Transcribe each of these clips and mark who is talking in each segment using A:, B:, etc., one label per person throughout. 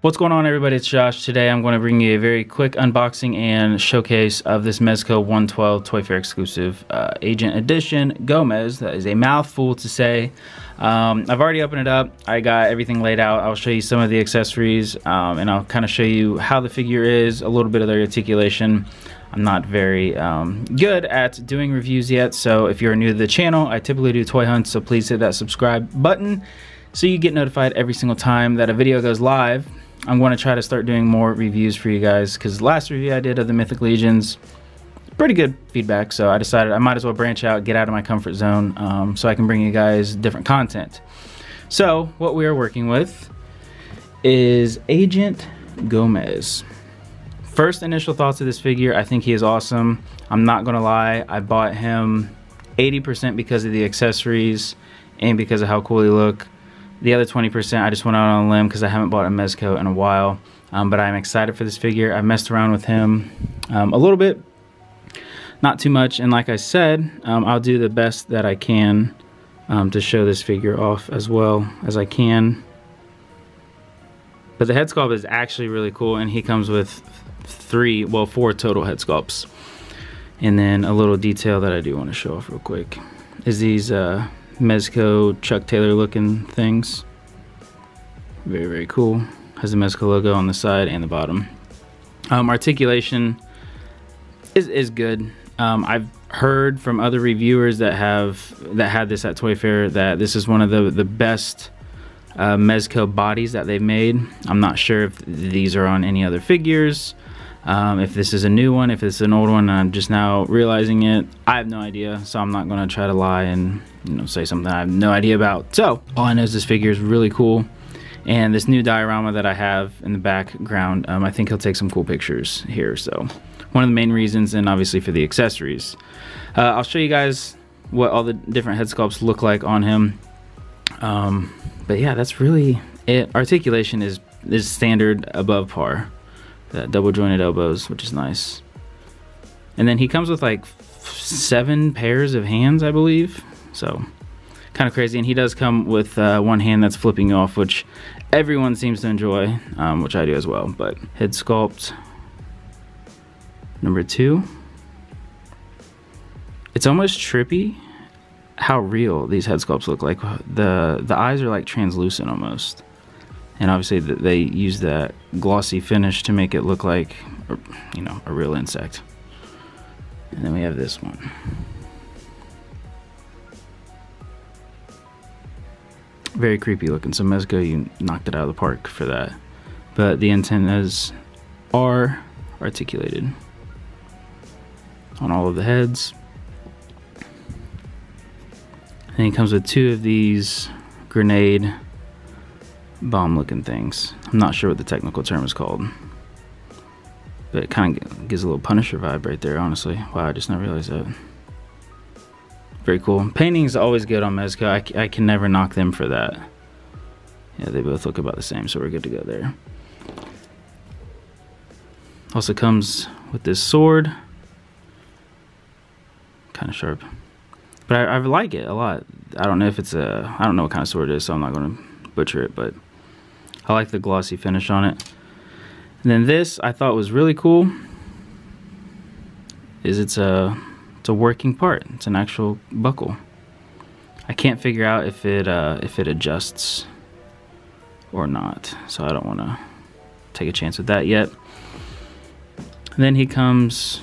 A: What's going on, everybody? It's Josh. Today I'm going to bring you a very quick unboxing and showcase of this Mezco 112 Toyfair exclusive Agent Edition Gomez. That is a mouthful to say. I've already opened it up. I got everything laid out. I'll show you some of the accessories and I'll kind of show you how the figure is, a little bit of the articulation. I'm not very good at doing reviews yet, so if you're new to the channel, I typically do toy hunts, so please hit that subscribe button so you get notified every single time that a video goes live. I'm going to try to start doing more reviews for you guys because the last review I did of the Mythic Legions, pretty good feedback, so I decided I might as well branch out, get out of my comfort zone so I can bring you guys different content. So what we are working with is Agent Gomez. First initial thoughts of this figure, I think he is awesome. I'm not going to lie, I bought him 80% because of the accessories and because of how cool he look. The other 20% I just went out on a limb because I haven't bought a Mezco in a while, but I'm excited for this figure. I messed around with him a little bit, not too much, and like I said, I'll do the best that I can to show this figure off as well as I can. But the head sculpt is actually really cool, and he comes with four total head sculpts. And then a little detail that I do want to show off real quick is these Mezco Chuck Taylor looking things. Very, very cool. Has the Mezco logo on the side and the bottom. Articulation is good. I've heard from other reviewers that had this at Toyfair that this is one of the best Mezco bodies that they've made. I'm not sure if these are on any other figures. If this is a new one, if it's an old one, I'm just now realizing it. I have no idea, so I'm not going to try to lie and say something I have no idea about. So all I know is this figure is really cool, and this new diorama that I have in the background, I think he'll take some cool pictures here. So one of the main reasons, and obviously for the accessories. I'll show you guys what all the different head sculpts look like on him. But yeah, that's really it. Articulation is standard above par. That double jointed elbows, which is nice. And then he comes with like 7 pairs of hands, I believe. So kind of crazy. And he does come with one hand that's flipping off, which everyone seems to enjoy, which I do as well. But head sculpt number 2. It's almost trippy how real these head sculpts look. Like the eyes are like translucent almost. And obviously they use that glossy finish to make it look like, a real insect. And then we have this one. Very creepy looking. So Mezco, you knocked it out of the park for that. But the antennas are articulated on all of the heads. And he comes with 2 of these grenade bomb looking things. I'm not sure what the technical term is called, but it kind of gives a little Punisher vibe right there, honestly. Wow, I just not realized that. Very cool. Painting is always good on Mezco. I can never knock them for that. Yeah, they both look about the same, so we're good to go there. Also comes with this sword, kind of sharp, but I like it a lot. I don't know if it's I don't know what kind of sword it is, so I'm not going to butcher it, but I like the glossy finish on it. And then this I thought was really cool is it's a working part. It's an actual buckle. I can't figure out if it adjusts or not, so I don't want to take a chance with that yet. And then he comes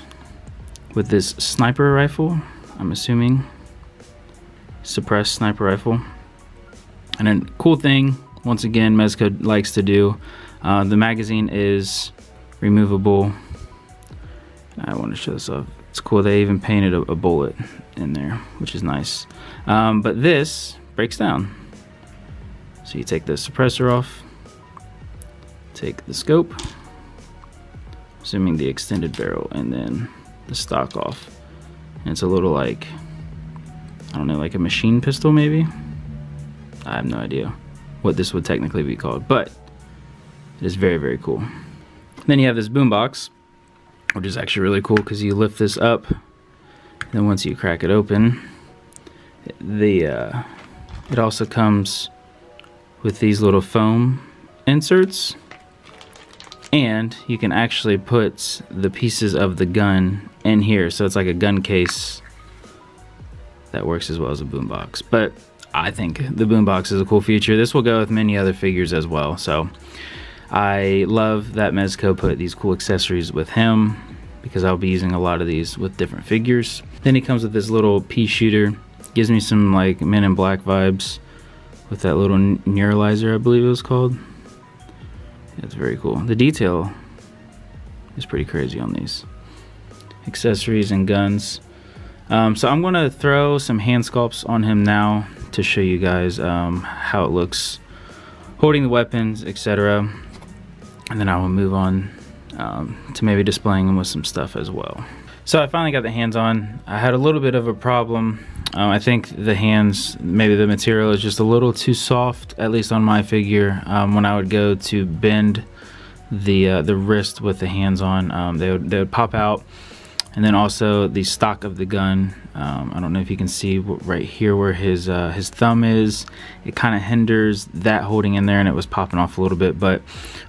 A: with this sniper rifle, I'm assuming suppressed sniper rifle. And then cool thing, once again, Mezco likes to do, the magazine is removable. I want to show this off. It's cool, they even painted a bullet in there, which is nice. But this breaks down. So you take the suppressor off, take the scope, assuming the extended barrel, and then the stock off. And it's a little like, I don't know, like a machine pistol maybe? I have no idea what this would technically be called, but it is very, very cool. Then you have this boombox, which is actually really cool because you lift this up, and then once you crack it open, it also comes with these little foam inserts And you can actually put the pieces of the gun in here, so it's like a gun case that works as well as a boombox. But I think the boombox is a cool feature. This will go with many other figures as well. So I love that Mezco put these cool accessories with him, because I'll be using a lot of these with different figures. Then he comes with this little pea shooter. Gives me some like Men in Black vibes with that little neuralizer, I believe it was called. It's very cool. The detail is pretty crazy on these accessories and guns. So I'm gonna throw some hand sculpts on him now to show you guys how it looks holding the weapons, etc. And then I will move on to maybe displaying them with some stuff as well. So I finally got the hands on. I had a little bit of a problem. I think the hands, maybe the material is just a little too soft, at least on my figure. When I would go to bend the wrist with the hands on, they would pop out. And then also the stock of the gun, I don't know if you can see right here where his thumb is. It kind of hinders that holding in there, and it was popping off a little bit. But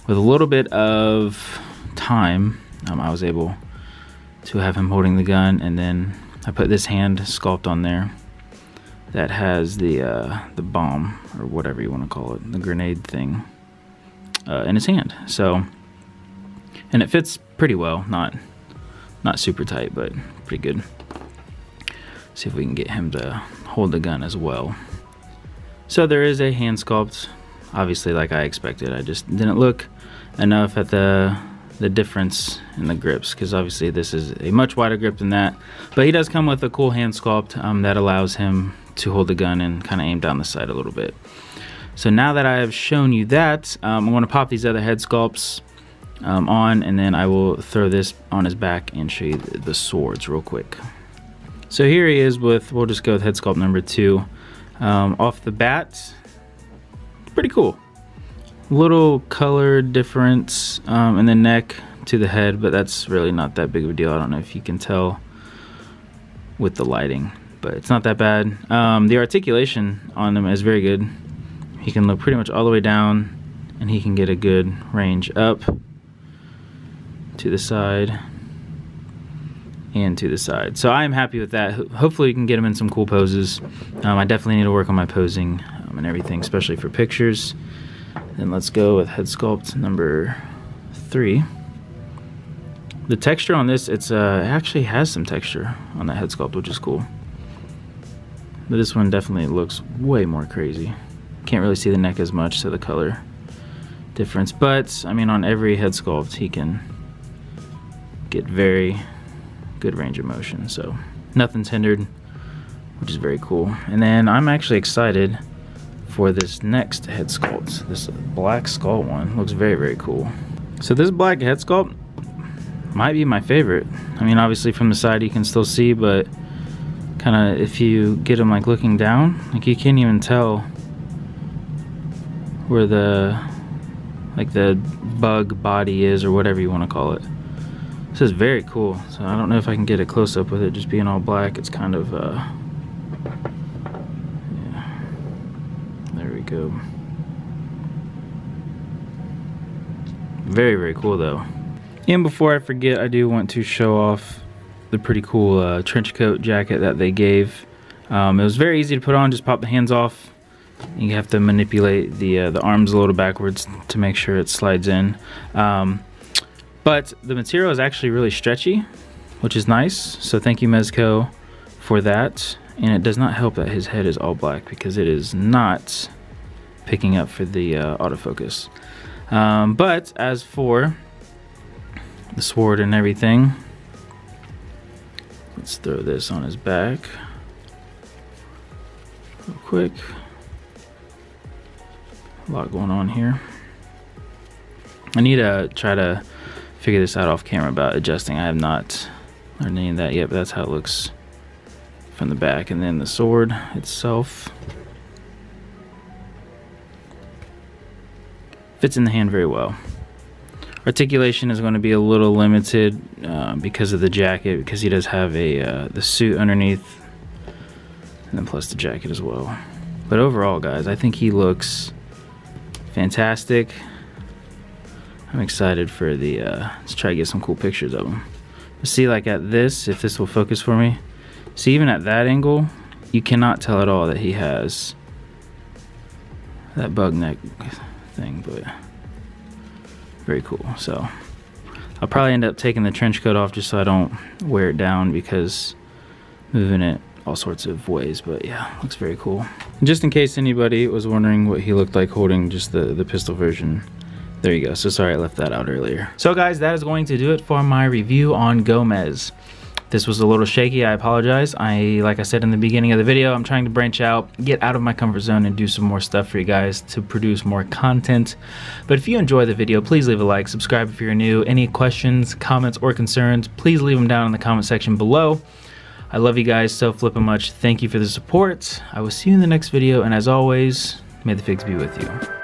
A: with a little bit of time, I was able to have him holding the gun, and then I put this hand sculpt on there that has the bomb, or whatever you want to call it, the grenade thing, in his hand. So, and it fits pretty well, not super tight, but pretty good. See if we can get him to hold the gun as well. So there is a hand sculpt, obviously like I expected. I just didn't look enough at the difference in the grips, because obviously this is a much wider grip than that. But he does come with a cool hand sculpt that allows him to hold the gun and kind of aim down the sight a little bit. So now that I have shown you that, I'm going to pop these other head sculpts on, and then I will throw this on his back and show you the swords real quick. So here he is with, we'll just go with head sculpt number 2. Off the bat, pretty cool. Little color difference in the neck to the head, but that's really not that big of a deal. I don't know if you can tell with the lighting, but it's not that bad. The articulation on him is very good. He can look pretty much all the way down, and he can get a good range up to the side and to the side. So I am happy with that. Hopefully we can get him in some cool poses. I definitely need to work on my posing and everything, especially for pictures. Then let's go with head sculpt number 3. The texture on this, it actually has some texture on that head sculpt, which is cool. But this one definitely looks way more crazy. Can't really see the neck as much, so the color difference. But I mean, on every head sculpt, he can get very good range of motion, so nothing's hindered, which is very cool. And then I'm actually excited for this next head sculpt. This black skull one looks very, very cool. So this black head sculpt might be my favorite. I mean, obviously from the side you can still see, but kind of if you get him like looking down, like you can't even tell where the bug body is, or whatever you want to call it. This is very cool. So I don't know if I can get a close-up with it just being all black. It's kind of yeah. There we go. Very, very cool though. And before I forget, I do want to show off the pretty cool trench coat jacket that they gave. It was very easy to put on. Just pop the hands off. You have to manipulate the arms a little backwards to make sure it slides in. But the material is actually really stretchy, which is nice. So thank you, Mezco, for that. And it does not help that his head is all black, because it is not picking up for the autofocus. But as for the sword and everything, let's throw this on his back real quick. A lot going on here. I need to try to figure this out off camera about adjusting. I have not learned any of that yet, but that's how it looks from the back. And then the sword itself fits in the hand very well. Articulation is going to be a little limited because of the jacket, because he does have the suit underneath, and then plus the jacket as well. But overall, guys, I think he looks fantastic. I'm excited for the, let's try to get some cool pictures of him. See, like at this, if this will focus for me, see, even at that angle, you cannot tell at all that he has that bug neck thing, but very cool. So I'll probably end up taking the trench coat off just so I don't wear it down, because moving it all sorts of ways. But yeah, looks very cool. And just in case anybody was wondering what he looked like holding just the pistol version, there you go. So sorry I left that out earlier. So guys, that is going to do it for my review on Gomez. This was a little shaky, I apologize. Like I said in the beginning of the video, I'm trying to branch out, get out of my comfort zone, and do some more stuff for you guys to produce more content. But if you enjoy the video, please leave a like, subscribe if you're new. Any questions, comments, or concerns, please leave them down in the comment section below. I love you guys so flippin' much. Thank you for the support. I will see you in the next video, and as always, may the figs be with you.